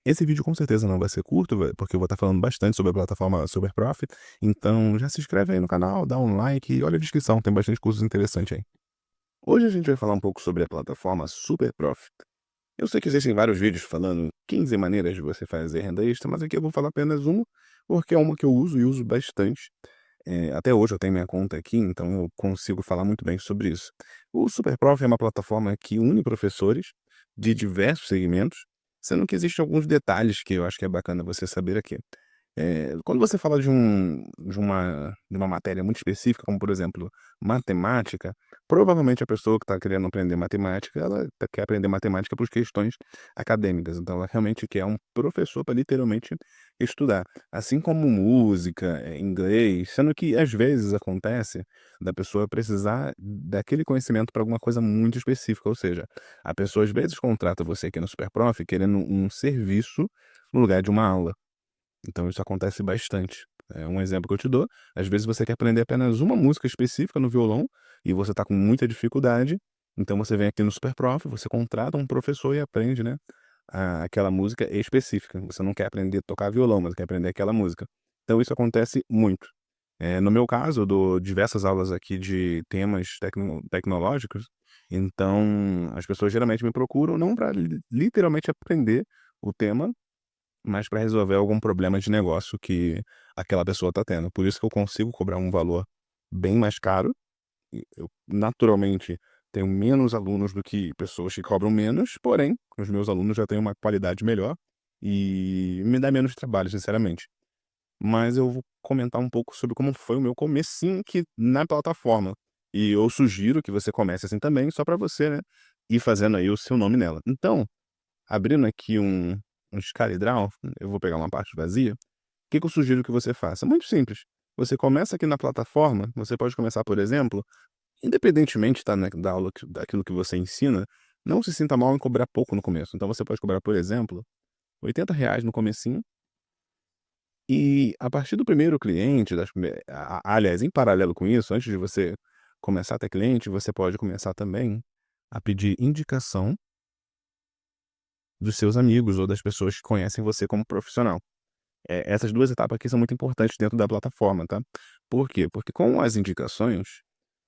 Esse vídeo com certeza não vai ser curto, porque eu vou estar falando bastante sobre a plataforma SuperProf, então já se inscreve aí no canal, dá um like e olha a descrição, tem bastante cursos interessantes aí. Hoje a gente vai falar um pouco sobre a plataforma SuperProf. Eu sei que existem vários vídeos falando 15 maneiras de você fazer renda extra, mas aqui eu vou falar apenas uma, porque é uma que eu uso e uso bastante. Até hoje eu tenho minha conta aqui, então eu consigo falar muito bem sobre isso. O SuperProf é uma plataforma que une professores de diversos segmentos, sendo que existem alguns detalhes que eu acho que é bacana você saber aqui. Quando você fala de uma matéria muito específica, como por exemplo, matemática, provavelmente a pessoa que está querendo aprender matemática, ela quer aprender matemática por questões acadêmicas, então ela realmente quer um professor para literalmente estudar. Assim como música, inglês, sendo que às vezes acontece da pessoa precisar daquele conhecimento para alguma coisa muito específica, ou seja, a pessoa às vezes contrata você aqui no SuperProf querendo um serviço no lugar de uma aula. Então isso acontece bastante. Um exemplo que eu te dou, às vezes você quer aprender apenas uma música específica no violão, e você está com muita dificuldade, então você vem aqui no SuperProf, você contrata um professor e aprende, né, aquela música específica. Você não quer aprender a tocar violão, mas quer aprender aquela música. Então isso acontece muito. No meu caso, eu dou diversas aulas aqui de temas tecnológicos, então as pessoas geralmente me procuram não para literalmente aprender o tema, mas para resolver algum problema de negócio que aquela pessoa está tendo. Por isso que eu consigo cobrar um valor bem mais caro. E eu, naturalmente, tenho menos alunos do que pessoas que cobram menos, porém, os meus alunos já têm uma qualidade melhor e me dá menos trabalho, sinceramente. Mas eu vou comentar um pouco sobre como foi o meu comecinho aqui na plataforma. E eu sugiro que você comece assim também, só para você, né, ir fazendo aí o seu nome nela. Então, abrindo aqui um SkillDraw, eu vou pegar uma parte vazia. O que que eu sugiro que você faça? Muito simples. Você começa aqui na plataforma, você pode começar, por exemplo, independentemente, tá, né, da aula daquilo que você ensina, não se sinta mal em cobrar pouco no começo. Então você pode cobrar, por exemplo, R$ 80 no comecinho, e a partir do primeiro cliente, aliás, em paralelo com isso, antes de você começar a ter cliente, você pode começar também a pedir indicação dos seus amigos ou das pessoas que conhecem você como profissional. Essas 2 etapas aqui são muito importantes dentro da plataforma, tá. Por quê? Porque com as indicações,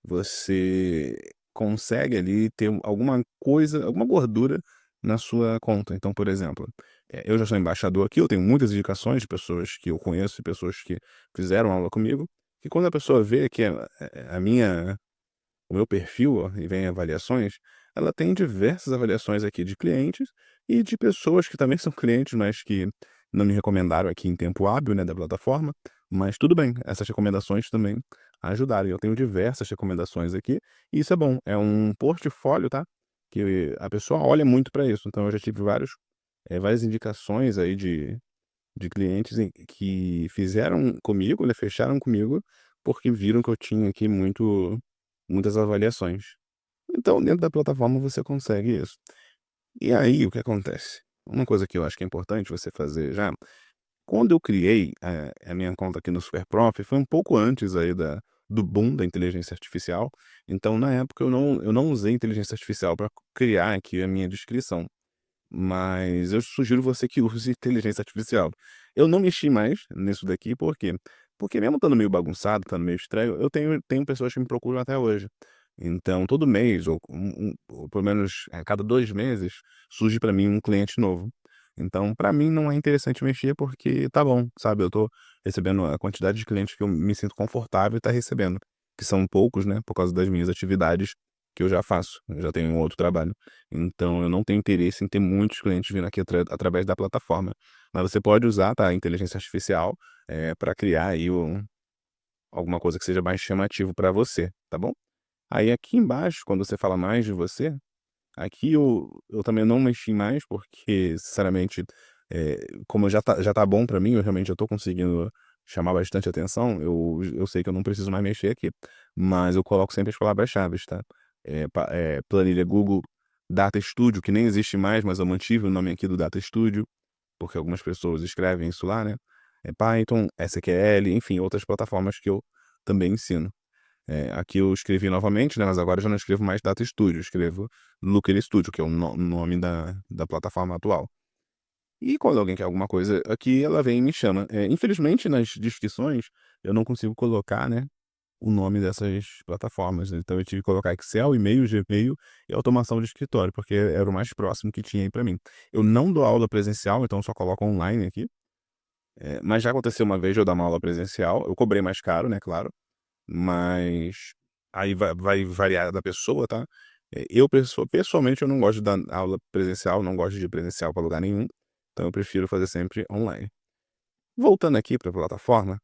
você consegue ali ter alguma coisa, alguma gordura na sua conta. Então, por exemplo, eu já sou embaixador aqui, eu tenho muitas indicações de pessoas que eu conheço e pessoas que fizeram aula comigo, e quando a pessoa vê que a minha o meu perfil, ó, e vem avaliações, ela tem diversas avaliações aqui de clientes e de pessoas que também são clientes, mas que não me recomendaram aqui em tempo hábil, né, da plataforma, mas tudo bem, essas recomendações também ajudaram. Eu tenho diversas recomendações aqui, e isso é bom, é um portfólio, tá, que a pessoa olha muito para isso. Então eu já tive várias indicações aí de clientes que fizeram comigo, né, fecharam comigo, porque viram que eu tinha aqui muitas avaliações. Então, dentro da plataforma você consegue isso. E aí, o que acontece? Uma coisa que eu acho que é importante você fazer já, quando eu criei a minha conta aqui no SuperProf, foi um pouco antes aí do boom da inteligência artificial. Então, na época, eu não usei inteligência artificial para criar aqui a minha descrição. Mas eu sugiro você que use inteligência artificial. Eu não mexi mais nisso daqui, por quê? Porque mesmo estando meio bagunçado, estando meio estranho, eu tenho pessoas que me procuram até hoje. Então todo mês ou pelo menos a cada 2 meses, surge para mim um cliente novo. Então para mim não é interessante mexer, porque tá bom, sabe, eu tô recebendo a quantidade de clientes que eu me sinto confortável em estar recebendo, que são poucos, né, por causa das minhas atividades que eu já faço, eu já tenho um outro trabalho. Então eu não tenho interesse em ter muitos clientes vindo aqui através da plataforma. Mas você pode usar, tá, a inteligência artificial, pra criar aí alguma coisa que seja mais chamativo para você, tá bom? Aí aqui embaixo, quando você fala mais de você, aqui eu também não mexi mais, porque sinceramente, como já tá bom para mim, eu realmente já tô conseguindo chamar bastante atenção, eu sei que eu não preciso mais mexer aqui, mas eu coloco sempre as palavras-chaves, tá? Planilha Google, Data Studio, que nem existe mais, mas eu mantive o nome aqui do Data Studio, porque algumas pessoas escrevem isso lá, né? Python, SQL, enfim, outras plataformas que eu também ensino. Aqui eu escrevi novamente, né, mas agora eu já não escrevo mais Data Studio, eu escrevo Looker Studio, que é o nome da plataforma atual. E quando alguém quer alguma coisa aqui, ela vem e me chama. Infelizmente, nas descrições, eu não consigo colocar, né, o nome dessas plataformas. Então eu tive que colocar Excel, e-mail, Gmail e automação de escritório, porque era o mais próximo que tinha aí para mim. Eu não dou aula presencial, então eu só coloco online aqui. Mas já aconteceu uma vez de eu dar uma aula presencial, eu cobrei mais caro, né, claro, mas aí vai variar da pessoa, tá? Pessoalmente, eu não gosto de dar aula presencial, não gosto de ir presencial para lugar nenhum, então eu prefiro fazer sempre online. Voltando aqui para a plataforma,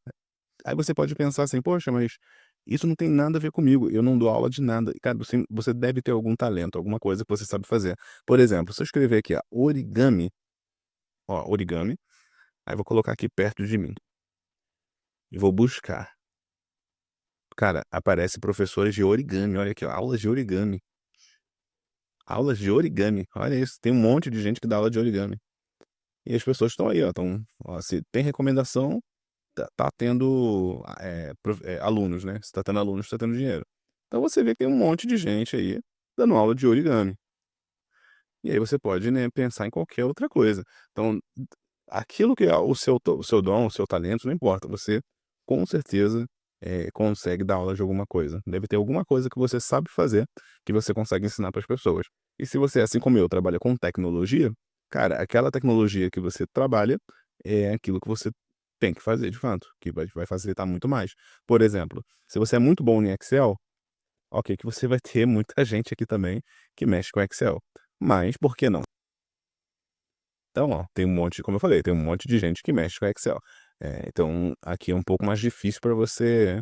aí você pode pensar assim: "Poxa, mas isso não tem nada a ver comigo, eu não dou aula de nada". Cara, você deve ter algum talento, alguma coisa que você sabe fazer. Por exemplo, se eu escrever aqui, ó, origami, ó, origami, aí vou colocar aqui perto de mim e vou buscar. Cara, aparece professores de origami, olha aqui, ó, aulas de origami. Aulas de origami, olha isso, tem um monte de gente que dá aula de origami. E as pessoas estão aí, ó, ó, se tem recomendação, tá tendo, alunos, né, se tá tendo alunos, tá tendo dinheiro. Então você vê que tem um monte de gente aí dando aula de origami. E aí você pode, né, pensar em qualquer outra coisa. Então, aquilo que é o seu dom, o seu talento, não importa, você com certeza, consegue dar aula de alguma coisa. Deve ter alguma coisa que você sabe fazer, que você consegue ensinar para as pessoas. E se você, assim como eu, trabalha com tecnologia, cara, aquela tecnologia que você trabalha é aquilo que você tem que fazer de fato, que vai facilitar muito mais. Por exemplo, se você é muito bom em Excel, ok que você vai ter muita gente aqui também que mexe com Excel, mas por que não? Então, ó, tem um monte, como eu falei, tem um monte de gente que mexe com Excel. Então aqui é um pouco mais difícil para você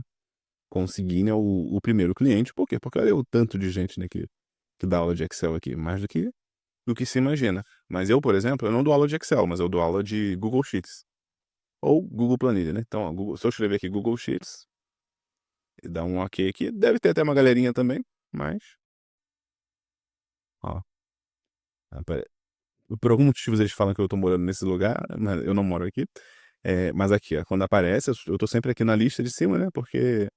conseguir, né, o primeiro cliente. Por quê? Porque olha o tanto de gente, né, que dá aula de Excel aqui, mais do que se imagina. Mas eu, por exemplo, eu não dou aula de Excel, mas eu dou aula de Google Sheets ou Google Planilha, né. Então, ó, se eu escrever aqui Google Sheets e dar um ok aqui, deve ter até uma galerinha também, mas, ó, apare por algum motivo eles falam que eu tô morando nesse lugar, mas eu não moro aqui. Mas aqui, ó, quando aparece, eu tô sempre aqui na lista de cima, né, porque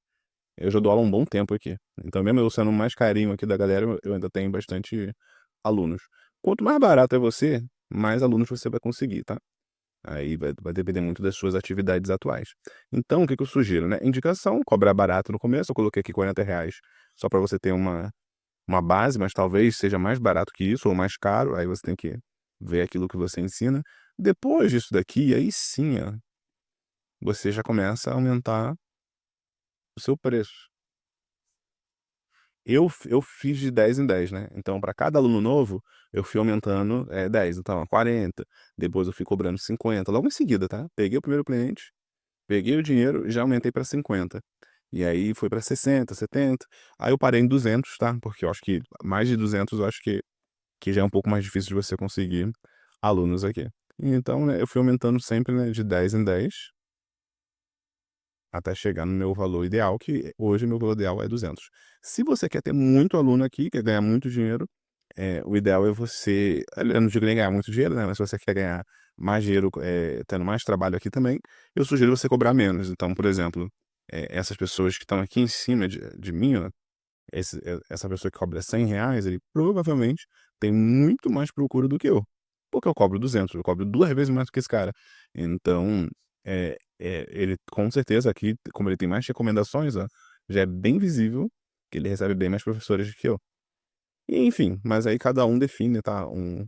eu já dou aula há um bom tempo aqui. Então mesmo eu sendo o mais carinho aqui da galera, eu ainda tenho bastante alunos. Quanto mais barato é você, mais alunos você vai conseguir, tá? Aí vai depender muito das suas atividades atuais. Então o que que eu sugiro, né, indicação, cobrar barato no começo, eu coloquei aqui R$ 40, só para você ter uma base, mas talvez seja mais barato que isso ou mais caro, aí você tem que ver aquilo que você ensina. Depois disso daqui, aí sim, ó, você já começa a aumentar o seu preço. Eu fiz de 10 em 10, né, então para cada aluno novo, eu fui aumentando, 10, então, ó, 40, depois eu fui cobrando 50, logo em seguida, tá. Peguei o primeiro cliente, peguei o dinheiro e já aumentei para 50. E aí foi para 60, 70, aí eu parei em 200, tá, porque eu acho que mais de 200 eu acho que já é um pouco mais difícil de você conseguir alunos aqui. Então, né, eu fui aumentando sempre, né, de 10 em 10, até chegar no meu valor ideal, que hoje meu valor ideal é 200. Se você quer ter muito aluno aqui, quer ganhar muito dinheiro, o ideal é você, eu não digo nem ganhar muito dinheiro, né, mas se você quer ganhar mais dinheiro, tendo mais trabalho aqui também, eu sugiro você cobrar menos. Então, por exemplo, essas pessoas que estão aqui em cima de mim, ó, essa pessoa que cobra R$ 100, ele provavelmente tem muito mais procura do que eu, porque eu cobro 200, eu cobro 2 vezes mais do que esse cara. Então, ele com certeza aqui, como ele tem mais recomendações, ó, já é bem visível que ele recebe bem mais professores do que eu. E enfim, mas aí cada um define, tá, um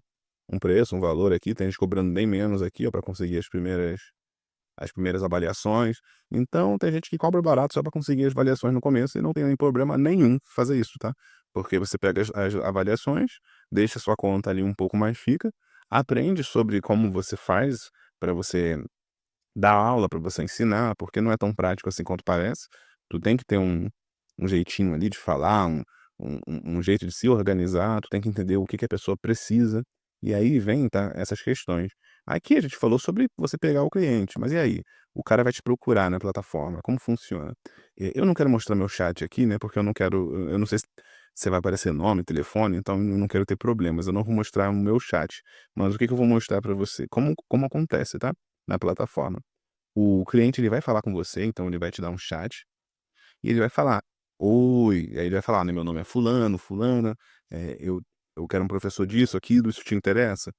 preço, um valor aqui, tem gente cobrando bem menos aqui, ó, pra conseguir as primeiras avaliações. Então tem gente que cobra barato só para conseguir as avaliações no começo e não tem nem problema nenhum fazer isso, tá? Porque você pega as avaliações, deixa sua conta ali um pouco mais fica, aprende sobre como você faz para você dar aula, para você ensinar, porque não é tão prático assim quanto parece. Tu tem que ter um jeitinho ali de falar, um jeito de se organizar, tu tem que entender o que que a pessoa precisa, e aí vem, tá, essas questões. Aqui a gente falou sobre você pegar o cliente, mas e aí? O cara vai te procurar na plataforma, como funciona? Eu não quero mostrar meu chat aqui, né, porque eu não sei se vai aparecer nome, telefone, então eu não quero ter problemas, eu não vou mostrar o meu chat. Mas o que que eu vou mostrar para você? Como acontece, tá, na plataforma. O cliente ele vai falar com você, então ele vai te dar um chat, e ele vai falar: "Oi", aí ele vai falar, né: "Meu nome é fulano, fulana, eu quero um professor disso, aquilo, isso te interessa?".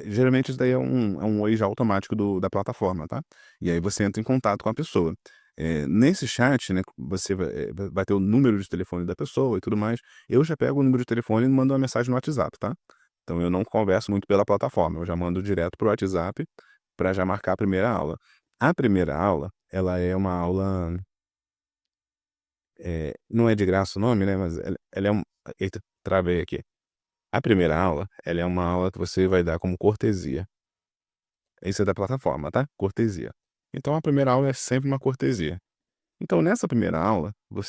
Geralmente isso daí é um oi já automático da plataforma, tá. E aí você entra em contato com a pessoa. Nesse chat, né, você vai ter o número de telefone da pessoa e tudo mais. Eu já pego o número de telefone e mando uma mensagem no WhatsApp, tá. Então eu não converso muito pela plataforma, eu já mando direto para o WhatsApp, para já marcar a primeira aula. A primeira aula, ela é uma aula, não é de graça o nome, né, mas ela é eita, travei aqui. A primeira aula, ela é uma aula que você vai dar como cortesia. Isso é da plataforma, tá? Cortesia. Então a primeira aula é sempre uma cortesia. Então nessa primeira aula, o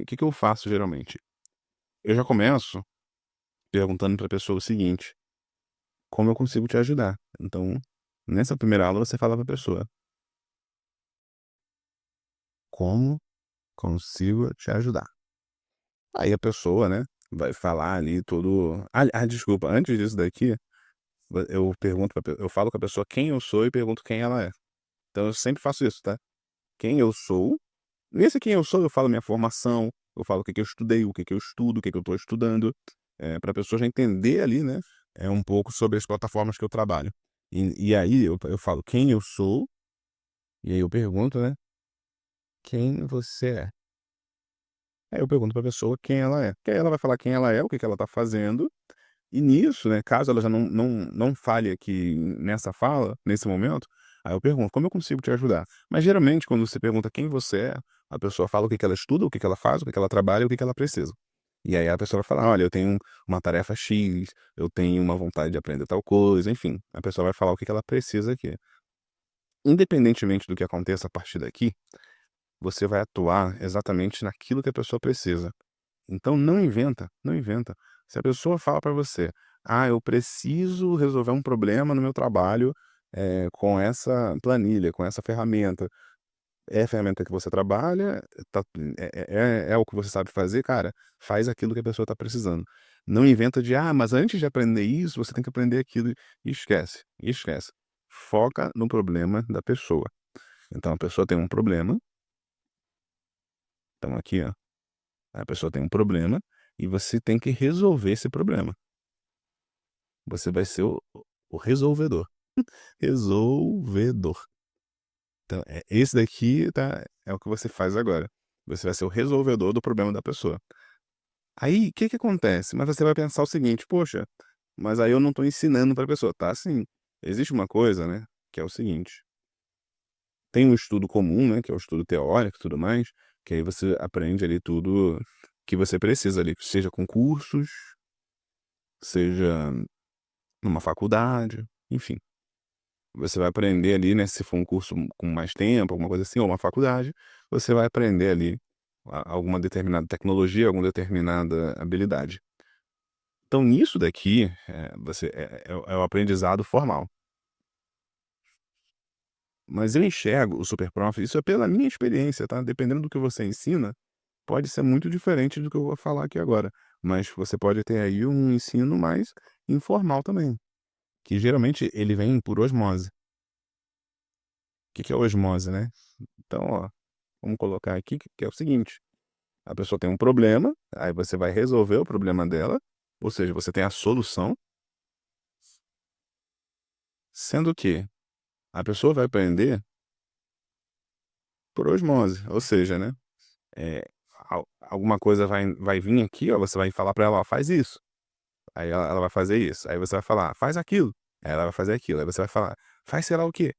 que que eu faço geralmente? Eu já começo perguntando para a pessoa o seguinte: "Como eu consigo te ajudar?". Então, nessa primeira aula você fala para a pessoa: "Como consigo te ajudar?". Aí a pessoa, né, vai falar ali tudo. Desculpa, antes disso daqui, eu pergunto eu falo com a pessoa quem eu sou e pergunto quem ela é. Então eu sempre faço isso, tá? Quem eu sou. Nesse quem eu sou, eu falo minha formação, eu falo o que que eu estudei, o que que eu estudo, o que que eu estou estudando, pra pessoa já entender ali, né, um pouco sobre as plataformas que eu trabalho. E aí eu falo quem eu sou, e aí eu pergunto, né, quem você é. Aí eu pergunto pra pessoa quem ela é, que aí ela vai falar quem ela é, o que que ela tá fazendo, e nisso, né, caso ela já não fale aqui nessa fala, nesse momento, aí eu pergunto: "Como eu consigo te ajudar?". Mas geralmente quando você pergunta quem você é, a pessoa fala o que que ela estuda, o que que ela faz, o que que ela trabalha, o que que ela precisa. E aí a pessoa vai falar: "Olha, eu tenho uma tarefa X, eu tenho uma vontade de aprender tal coisa", enfim, a pessoa vai falar o que que ela precisa aqui. Independentemente do que aconteça a partir daqui, você vai atuar exatamente naquilo que a pessoa precisa. Então não inventa, não inventa. Se a pessoa fala para você: "Ah, eu preciso resolver um problema no meu trabalho, com essa planilha, com essa ferramenta", é a ferramenta que você trabalha, tá é o que você sabe fazer, cara, faz aquilo que a pessoa está precisando. Não inventa de: "Ah, mas antes de aprender isso, você tem que aprender aquilo", esquece, esquece. Foca no problema da pessoa. Então a pessoa tem um problema, então aqui, ó, a pessoa tem um problema e você tem que resolver esse problema. Você vai ser o resolvedor. Resolvedor. Então, esse daqui, tá, é o que você faz agora. Você vai ser o resolvedor do problema da pessoa. Aí, o que que acontece? Mas você vai pensar o seguinte: "Poxa, mas aí eu não estou ensinando para a pessoa". Tá sim. Existe uma coisa, né, que é o seguinte: tem um estudo comum, né, que é o estudo teórico e tudo mais, que aí você aprende ali tudo que você precisa ali, seja com cursos, seja numa faculdade, enfim. Você vai aprender ali, né, se for um curso com mais tempo, alguma coisa assim, ou uma faculdade, você vai aprender ali alguma determinada tecnologia, alguma determinada habilidade. Então nisso daqui, você é o aprendizado formal. Mas eu enxergo o superprof, isso é pela minha experiência, tá, dependendo do que você ensina, pode ser muito diferente do que eu vou falar aqui agora, mas você pode ter aí um ensino mais informal também, que geralmente ele vem por osmose. O que que é osmose, né? Então, ó, vamos colocar aqui que é o seguinte: a pessoa tem um problema, aí você vai resolver o problema dela, ou seja, você tem a solução, sendo que a pessoa vai aprender por osmose, ou seja, né, eh, alguma coisa vai vir aqui, ó, você vai falar para ela: "Ó, faz isso", aí ela vai fazer isso, aí você vai falar: "Faz aquilo", aí ela vai fazer aquilo, aí você vai falar: "Faz sei lá o quê".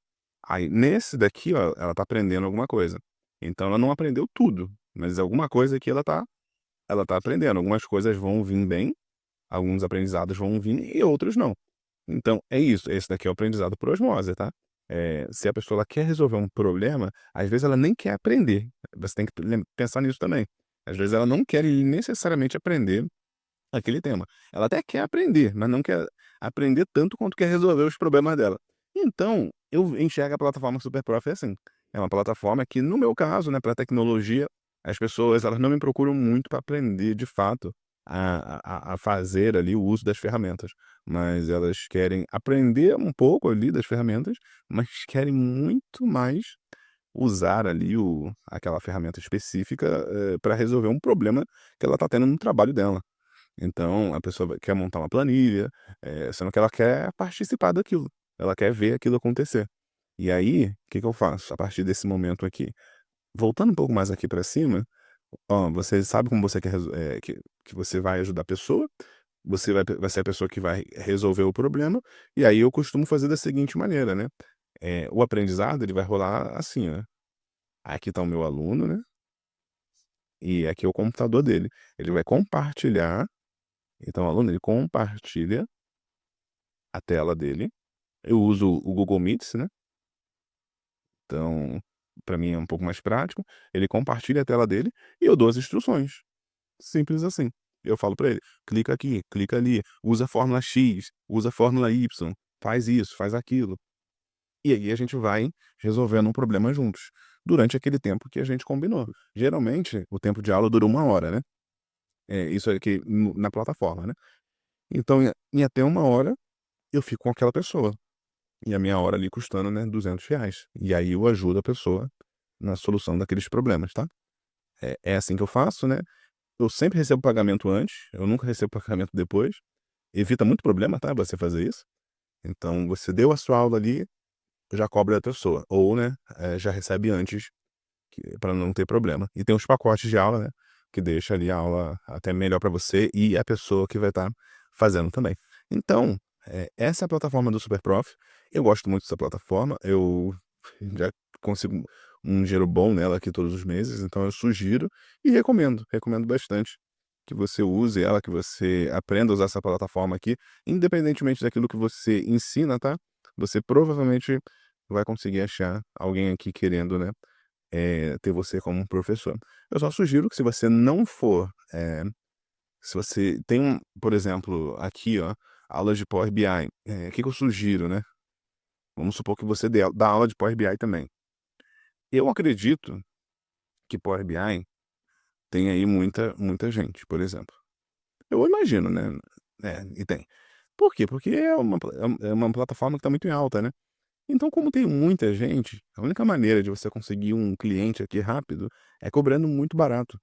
Aí nesse daqui, ó, ela tá aprendendo alguma coisa. Então ela não aprendeu tudo, mas alguma coisa aqui ela tá aprendendo, algumas coisas vão vir bem. Alguns aprendizados vão vir e outros não. Então é isso, esse daqui é o aprendizado por osmose, tá. Se a pessoa ela quer resolver um problema, às vezes ela nem quer aprender, você tem que pensar nisso também. Às vezes ela não quer necessariamente aprender aquele tema. Ela até quer aprender, mas não quer aprender tanto quanto quer resolver os problemas dela. Então, eu enxergo a plataforma Superprof assim, é uma plataforma que no meu caso, né, para tecnologia, as pessoas elas não me procuram muito para aprender de fato a fazer ali o uso das ferramentas, mas elas querem aprender um pouco ali das ferramentas, mas querem muito mais usar ali aquela ferramenta específica, para resolver um problema que ela está tendo no trabalho dela. Então a pessoa quer montar uma planilha, sendo que ela quer participar daquilo, ela quer ver aquilo acontecer. E aí, o que que eu faço a partir desse momento aqui? Voltando um pouco mais aqui para cima, ó, você sabe como você quer que você vai ajudar a pessoa, você vai ser a pessoa que vai resolver o problema, e aí eu costumo fazer da seguinte maneira, né, o aprendizado ele vai rolar assim, ó, aqui tá o meu aluno, né, e aqui é o computador dele. Ele vai compartilhar, então o aluno ele compartilha a tela dele, eu uso o Google Meets, né, então para mim é um pouco mais prático, ele compartilha a tela dele e eu dou as instruções. Simples assim. Eu falo pra ele: "Clica aqui, clica ali, usa a fórmula X, usa a fórmula Y, faz isso, faz aquilo". E aí a gente vai resolvendo um problema juntos, durante aquele tempo que a gente combinou. Geralmente, o tempo de aula dura 1 hora, né. Isso aqui na plataforma, né. Então em até 1 hora eu fico com aquela pessoa, e a minha hora ali custando, né, R$ 200. E aí eu ajudo a pessoa na solução daqueles problemas, tá. É assim que eu faço, né. Eu sempre recebo pagamento antes, eu nunca recebo pagamento depois. Evita muito problema, tá, você fazer isso. Então você deu a sua aula ali, já cobra da pessoa, ou, né, já recebe antes, para não ter problema. E tem os pacotes de aula, né, que deixa ali a aula até melhor para você e a pessoa que vai estar fazendo também. Então, essa é a plataforma do SuperProf. Eu gosto muito dessa plataforma, eu já consigo um dinheiro bom nela aqui todos os meses, então eu sugiro e recomendo bastante que você use ela, que você aprenda a usar essa plataforma aqui, independentemente daquilo que você ensina, tá? Você provavelmente vai conseguir achar alguém aqui querendo, né, ter você como um professor. Eu só sugiro que se você não for, se você tem por exemplo, aqui ó, aulas de Power BI, que eu sugiro, né? Vamos supor que você dá aula de Power BI também. Eu acredito que Power BI tem aí muita gente, por exemplo. Eu imagino, né? E tem. Por quê? Porque é uma plataforma que está muito em alta, né? Então, como tem muita gente, a única maneira de você conseguir um cliente aqui rápido é cobrando muito barato.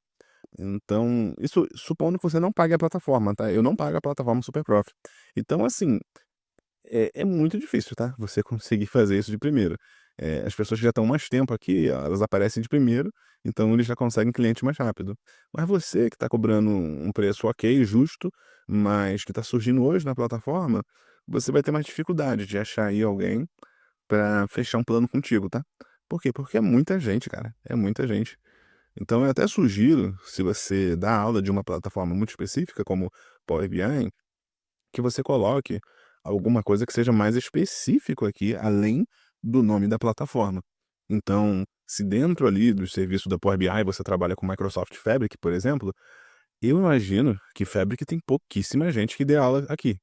Então, isso supondo que você não pague a plataforma, tá? Eu não pago a plataforma SuperProf. Então, assim, é muito difícil, tá, você conseguir fazer isso de primeira. As pessoas que já estão mais tempo aqui, elas aparecem de primeiro, então eles já conseguem cliente mais rápido. Mas você que está cobrando um preço ok, justo, mas que está surgindo hoje na plataforma, você vai ter mais dificuldade de achar aí alguém para fechar um plano contigo, tá. Por quê? Porque é muita gente, cara, é muita gente. Então eu até sugiro, se você dá aula de uma plataforma muito específica como Power BI, que você coloque alguma coisa que seja mais específico aqui, além do nome da plataforma. Então, se dentro ali do serviço da Power BI você trabalha com Microsoft Fabric, por exemplo, eu imagino que Fabric tem pouquíssima gente que dê aula aqui.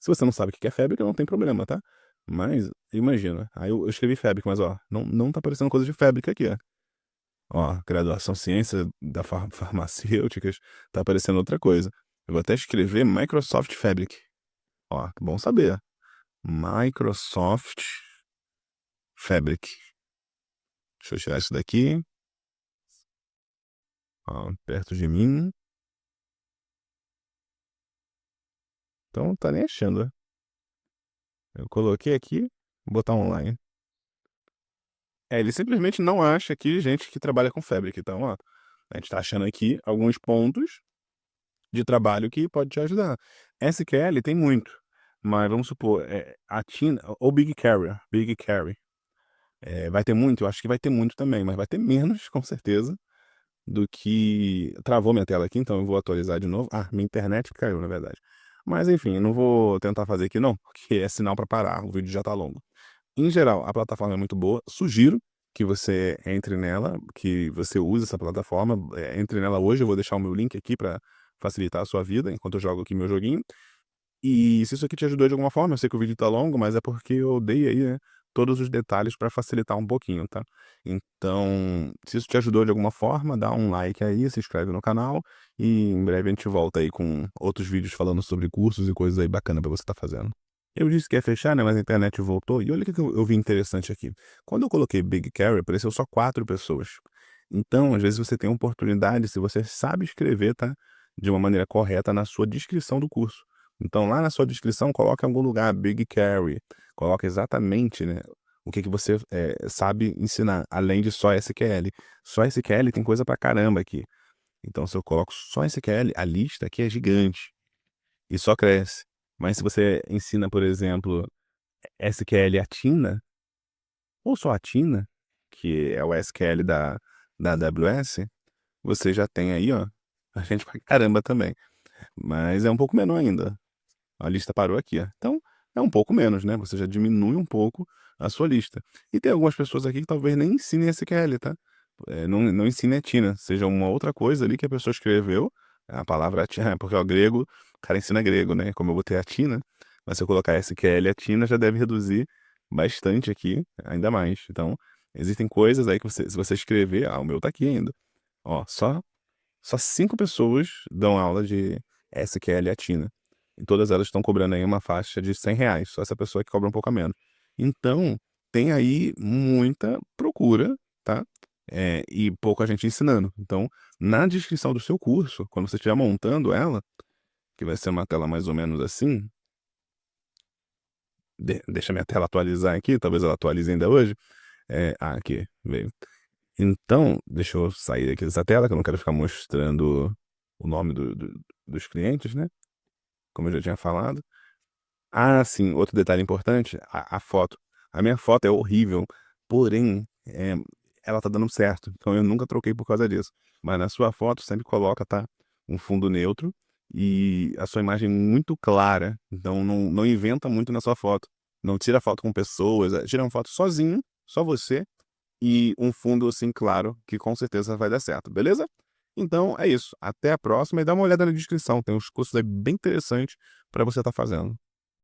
Se você não sabe o que é Fabric, não tem problema, tá? Mas, imagina. Aí eu escrevi Fabric, mas ó, não tá aparecendo coisa de Fabric aqui, ó. Ó, graduação ciência da farmacêuticas, tá aparecendo outra coisa. Eu vou até escrever Microsoft Fabric. Ó, bom saber. Microsoft Fabric. Deixa eu tirar isso daqui. Ó, perto de mim. Então tá nem achando, né? Eu coloquei aqui, vou botar online. Ele simplesmente não acha aqui gente que trabalha com Fabric. Então, ó, a gente tá achando aqui alguns pontos de trabalho que pode te ajudar. SQL tem muito, mas vamos supor, a Tina ou Big Carry, vai ter muito? Eu acho que vai ter muito também, mas vai ter menos, com certeza, do que travou minha tela aqui, então eu vou atualizar de novo. Ah, minha internet caiu, na verdade. Mas enfim, eu não vou tentar fazer aqui não, porque é sinal para parar, o vídeo já tá longo. Em geral, a plataforma é muito boa, sugiro que você entre nela, que você use essa plataforma, entre nela hoje, eu vou deixar o meu link aqui para facilitar a sua vida, enquanto eu jogo aqui meu joguinho. E se isso aqui te ajudou de alguma forma, eu sei que o vídeo tá longo, mas é porque eu dei aí, né, todos os detalhes para facilitar um pouquinho, tá. Então, se isso te ajudou de alguma forma, dá um like aí, se inscreve no canal, e em breve a gente volta aí com outros vídeos falando sobre cursos e coisas aí bacana para você estar fazendo. Eu disse que ia fechar, né, mas a internet voltou. E olha o que que eu vi interessante aqui. Quando eu coloquei Big Carry, apareceu só 4 pessoas. Então, às vezes você tem oportunidade, se você sabe escrever, tá? de uma maneira correta na sua descrição do curso. Então lá na sua descrição coloca em algum lugar BigQuery, coloca exatamente, né, o que você, sabe ensinar, além de só SQL. Só SQL tem coisa pra caramba aqui. Então se eu coloco só SQL, a lista aqui é gigante e só cresce. Mas se você ensina, por exemplo, SQL a Tina, ou só a Tina, que é o SQL da AWS, você já tem aí, ó, a gente pra caramba também. Mas é um pouco menor ainda. A lista parou aqui, ó. Então, é um pouco menos, né, você já diminui um pouco a sua lista. E tem algumas pessoas aqui que talvez nem ensinem SQL, tá. Não ensinem a Tina, seja uma outra coisa ali que a pessoa escreveu, a palavra Tina porque o grego, o cara ensina grego, né, como eu botei a Tina, mas se eu colocar SQL a Tina já deve reduzir bastante aqui, ainda mais. Então, existem coisas aí que você se você escrever o meu tá aqui ainda. Ó, só 5 pessoas dão aula de SQL Atina. E todas elas estão cobrando aí uma faixa de R$ 100, só essa pessoa que cobra um pouco a menos. Então, tem aí muita procura, tá? E pouca gente ensinando. Então, na descrição do seu curso, quando você estiver montando ela, que vai ser uma tela mais ou menos assim, deixa minha tela atualizar aqui, talvez ela atualize ainda hoje. Aqui, veio. Então, deixa eu sair aqui dessa tela, que eu não quero ficar mostrando o nome dos clientes, né? Como eu já tinha falado. Sim, outro detalhe importante, a foto. A minha foto é horrível, porém, ela tá dando certo, então eu nunca troquei por causa disso. Mas na sua foto sempre coloca, tá, um fundo neutro e a sua imagem muito clara, então não inventa muito na sua foto. Não tira foto com pessoas, tira uma foto sozinho, só você, e um fundo assim claro, que com certeza vai dar certo, beleza? Então é isso, até a próxima e dá uma olhada na descrição, tem uns cursos aí bem interessantes para você estar fazendo.